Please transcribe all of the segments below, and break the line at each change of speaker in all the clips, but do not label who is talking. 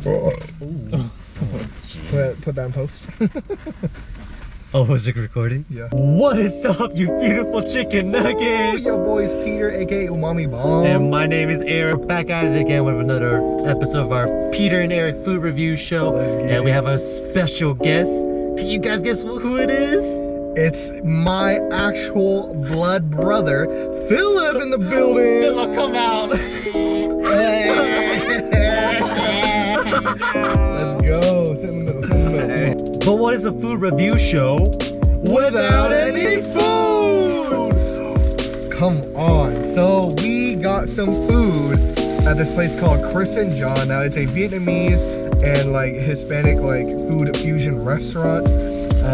Put that in post.
Oh, was it recording?
Yeah.
What is up, you beautiful chicken nuggets?
Your boy's Peter, aka Umami Bomb.
And my name is Eric, back at it again with another episode of our Peter and Eric food review show. And we have a special guest. Can you guys guess who it is?
It's my actual blood brother, Philip, in the building.
Philip, come out.
Let's go. Sit in the middle, sit in the middle.
But what is a food review show without any food?
Come on. So we got some food at this place called CRIS and JOHN. Now it's a Vietnamese and like Hispanic like food fusion restaurant.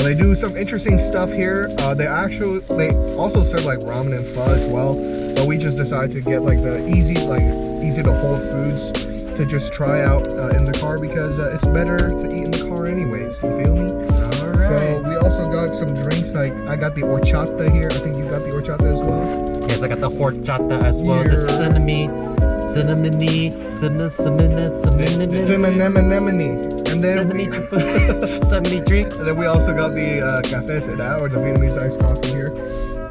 They do some interesting stuff here. They also serve like ramen and pho as well. But we just decided to get like the easy to hold foods to just try out in the car because it's better to eat in the car anyways. You feel me?
All right.
So we also got some drinks. Like I got the Horchata here. I think you got the Horchata as well.
Yes, I got the Horchata as well. The cinnamony. And then cinnamony drink.
And then we also got the Café Seda, or the Vietnamese iced coffee here.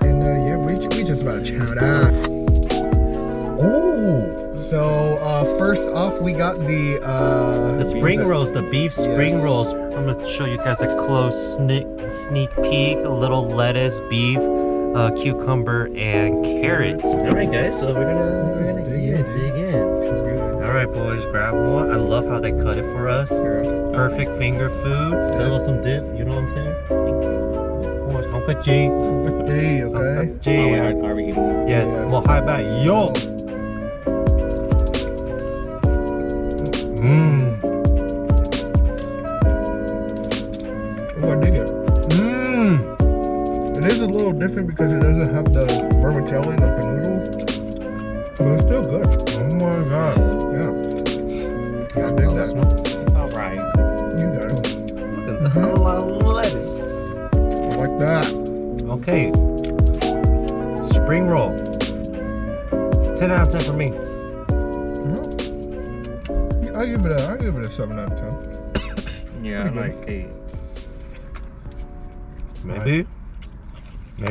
And yeah, we just about to chow down.
Oh.
So first off, we got the
spring rolls, the beef spring rolls. I'm gonna show you guys a close sneak peek. A little lettuce, beef, cucumber, and carrots. All right, guys. So we're gonna dig in.
It's good.
All right, boys, grab one. I love how they cut it for us.
Yeah.
Perfect finger food. Fill up some dip. You know what I'm saying? Hongka G.
Hey, okay.
G.
Are we eating?
Yes.
Yeah.
Well, hi back. Yo. Mmm.
Oh, I dig it.
Mmm.
It is a little different because it doesn't have the vermicelli like the noodles. But it's still good.
Oh my god.
Yeah. I dig that.
It's all right.
You got it.
Look at that. A lot of lettuce.
Like that.
Okay. Spring roll. 10 out of 10 for me.
I give it a 7 out of 10.
Yeah, I like 8.
Maybe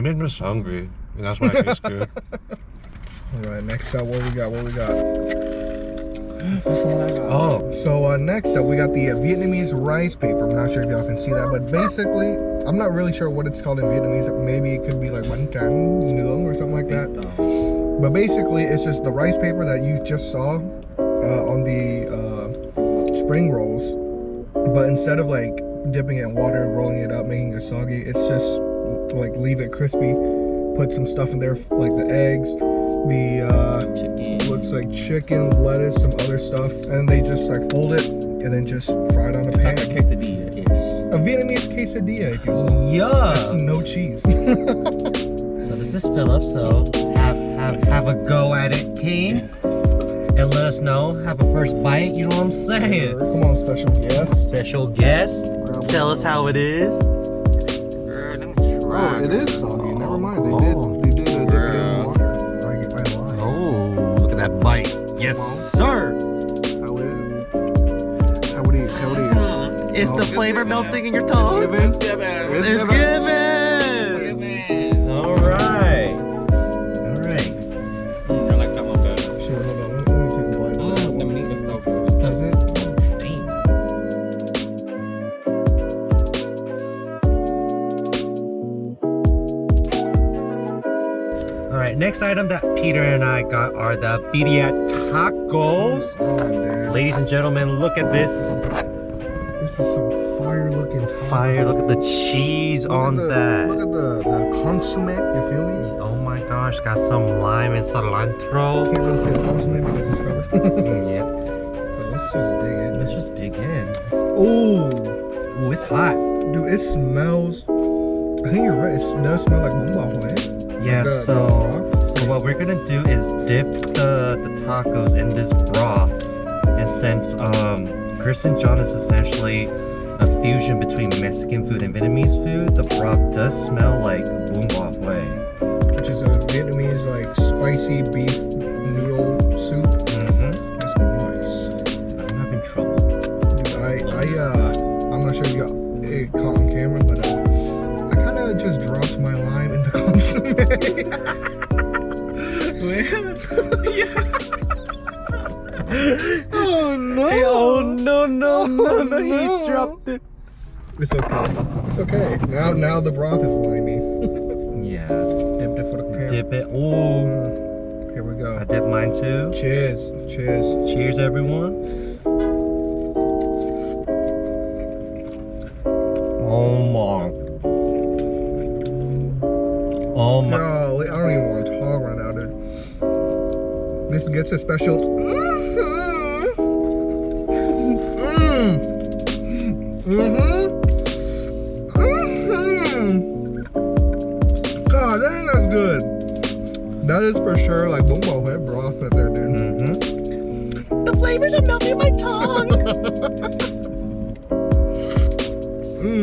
I'm just hungry. And that's why it tastes good.
Alright, next up, what we got?
Oh.
So next up, we got the Vietnamese rice paper. I'm not sure if y'all can see that, but basically, I'm not really sure what it's called in Vietnamese. Maybe it could be like bánh tráng nướng or something like that. But basically, it's just the rice paper that you just saw on the spring rolls. But instead of like dipping it in water, rolling it up, making it soggy, it's just like leave it crispy. Put some stuff in there like the eggs, the looks like chicken, lettuce, some other stuff, and they just like fold it and then just fry it on a pan.
Like a quesadilla-ish.
A Vietnamese quesadilla, if you will.
Yeah.
Just no cheese.
So this is Philip. So have a go at it, King, and let us know. Have a first bite. You know what I'm saying?
Come on, special guest.
Special guest. Tell us how it is.
Oh, it is soggy. Never mind. They did dip it in water. I lied.
Oh, look at that bite. Yes, sir.
How it is.
It's the flavor melting in your tongue. It's given. All right.
I like that one better.
Shit, hold on. Let me take a bite.
The meat is so good.
Does it?
All right, next item that Peter and I got are the Pediatric Tacos.
Oh, damn.
Ladies and gentlemen, look at this.
This is some fire-looking
Fire, look at the cheese on that.
Look at the consomme, you feel me?
Oh my gosh, got some lime and cilantro.
Can't really say consomme because it's covered.
Yep.
So let's just dig in.
Ooh, it's hot.
Dude, it smells. I think you're right. It does smell like bún bò Huế.
Yeah,
The
so
broth.
what we're gonna do is dip the tacos in this broth. And since CRIS and JOHN is essentially a fusion between Mexican food and Vietnamese food, the broth does smell like bún bò Huế,
which is a Vietnamese like spicy beef noodle soup.
Mm-hmm.
It's nice.
I'm having trouble.
Oh no!
Hey, oh no, no, no,
Oh,
no,
no.
he dropped it.
It's okay. It's okay. Now the broth is slimy.
Yeah.
Dipped it for the camera.
Dip it. Oh,
Here we
I
go.
dipped mine too.
Cheers. Cheers.
Cheers, everyone. Oh my. Oh my.
Golly, I don't even want to talk right now, dude. This gets a special. God, that ain't that good. That is for sure like bumbo head broth right there, dude.
The flavors are melting my tongue.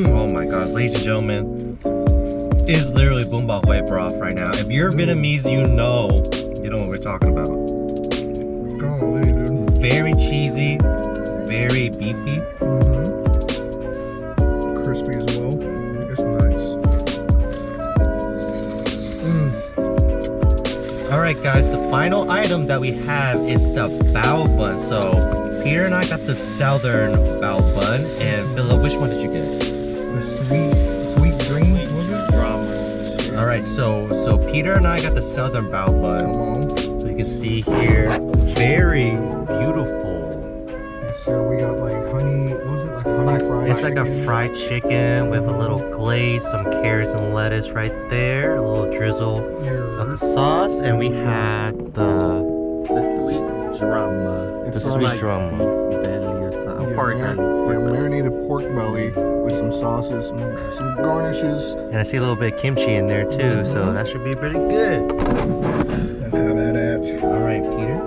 Oh my gosh, ladies and gentlemen, it's literally bumbo hue broth right now. If you're Vietnamese, you know what we're talking about.
Golly, dude.
Very cheesy, very beefy.
Crispy as well. It's nice.
All right, guys, the final item that we have is the Bowel Bun. So Peter and I got the southern Bowel Bun, and Philip, which one did you get?
The sweet green, was it?
Drama.
All right, so Peter and I got the southern Bowel Bun.
Come on.
So you can see here, very beautiful.
Yes, sir. We got like honey. What was it? Like honey fried.
It's like a
chicken.
fried chicken with a little glaze, some carrots and lettuce right there, a little drizzle of the sauce, and we had the
sweet drama.
It's
the
sort of
sweet
like
drama.
beef belly or something.
Yeah,
Pork
mar-
belly.
yeah, marinated pork belly with some sauces, some garnishes.
And I see a little bit of kimchi in there too, so that should be pretty good.
That's how that is.
All right, Peter,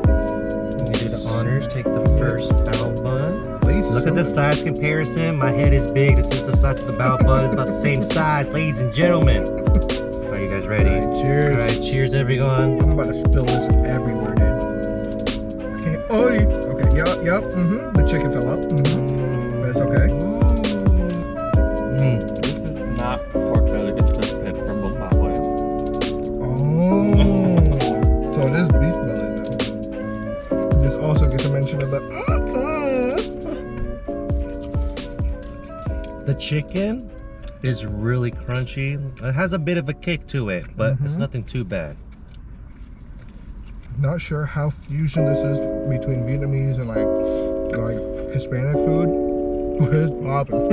you do the honors. Take the first Bowel Bun.
Please.
Look at the size comparison. My head is big. This is the size of the Bowel Bun. It's about the same size, ladies and gentlemen. Are you guys ready?
Cheers.
All right, cheers, everyone.
I'm about to spill this everywhere, dude. Okay. Oh, okay. Yup. The chicken fell out. That's okay.
This is not pork belly. It's just pit from Bumbahoy.
Oh. So it is beef belly then. This also gets a mention of the.
The chicken is really crunchy. It has a bit of a kick to it, but it's nothing too bad.
Not sure how fusion this is between Vietnamese and like Hispanic food, but it's popping.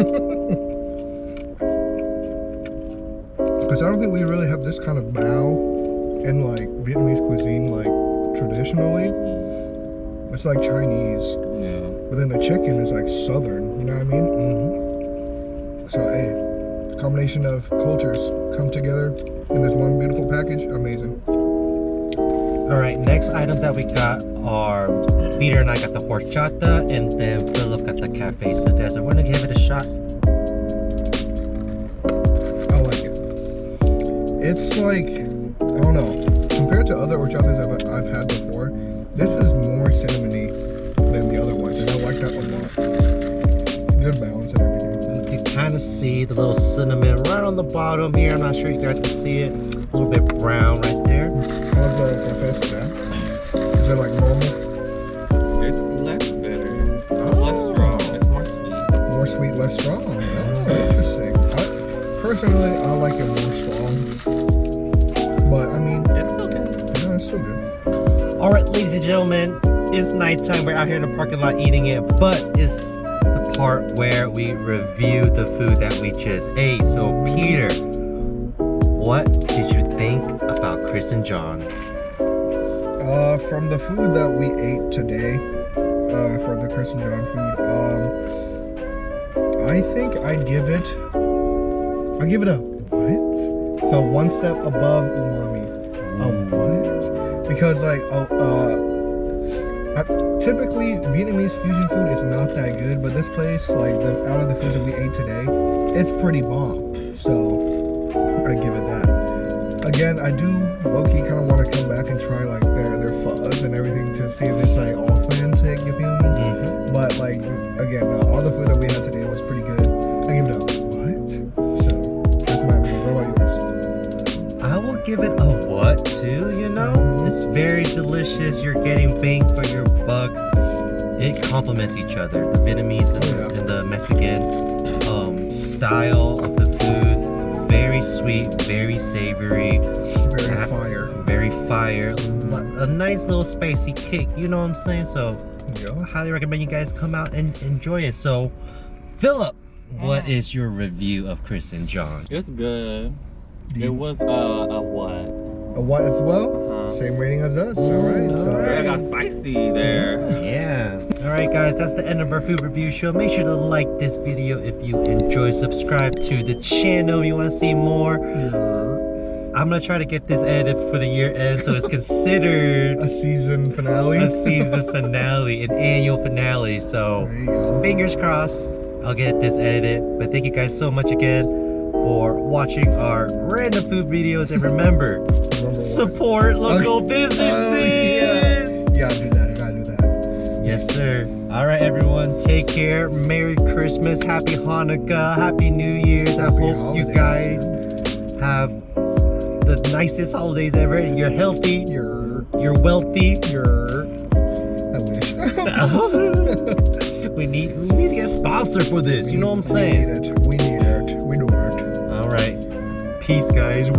Because I don't think we really have this kind of bao in like Vietnamese cuisine, like traditionally. It's like Chinese,
Yeah.
but then the chicken is like Southern. You know what I mean? So hey, combination of cultures come together in this one beautiful package. Amazing.
All right, next item that we got are Peter and I got the horchata, and then Philip got the cafe sedez. We're gonna give it a shot.
I like it. It's like, I don't know, compared to other horchatas I've had before, this is more cinnamony than the other ones, and I like that one a lot. Good balance and everything.
You can kind of see the little cinnamon right on the bottom here. I'm not sure you guys can see it. A little bit brown right there.
How's the cafe sedez? Is it like normal?
It's less bitter. It's
Oh.
less strong. It's more sweet.
More sweet, less strong. Oh, interesting. Personally, I like it more strong. But I mean,
It's still good.
yeah, it's still good.
All right, ladies and gentlemen, it's nighttime. We're out here in the parking lot eating it, but it's the part where we review the food that we just ate. So, Peter, what did you think about CRIS and JOHN?
From the food that we ate today, for the CRIS and JOHN food, I think I'd give it a what? So one step above umami. A what? Because like, typically Vietnamese fusion food is not that good, but this place, like out of the foods that we ate today, it's pretty bomb. So I give it that. Again, I do low-key kind of want to come back and try like their fuzz and everything to see if it's like authentic, you feel me? But like, again, all the food that we had today was pretty good. I give it a what? So that's my opinion. What about yours?
I will give it a what too, you know? It's very delicious. You're getting bang for your buck. it complements each other. The Vietnamese and the Mexican style of the food. Very sweet, very savory.
Very fire.
Very fire. A nice little spicy kick, you know what I'm saying? So I highly recommend you guys come out and enjoy it. So Philip, what is your review of Chris and John?
It's good. It was a what?
A what as well? Same rating as us. All right. So
I got spicy there.
Yeah. All right, guys, that's the end of our food review show. Make sure to like this video if you enjoy. Subscribe to the channel if you want to see more. I'm gonna try to get this edited for the year end, so it's considered
a season finale.
A season finale, an annual finale. So fingers crossed, I'll get this edited. But thank you guys so much again for watching our random food videos, and remember, support local businesses.
You gotta do that. You gotta do that.
Yes, sir. All right, everyone. Take care. Merry Christmas. Happy Hanukkah. Happy New Year's. I hope you guys have the nicest holidays ever. You're healthy. You're wealthy.
I wish.
we need to get sponsored for this. You know what I'm saying?
We need it. We do it.
All right. Peace, guys.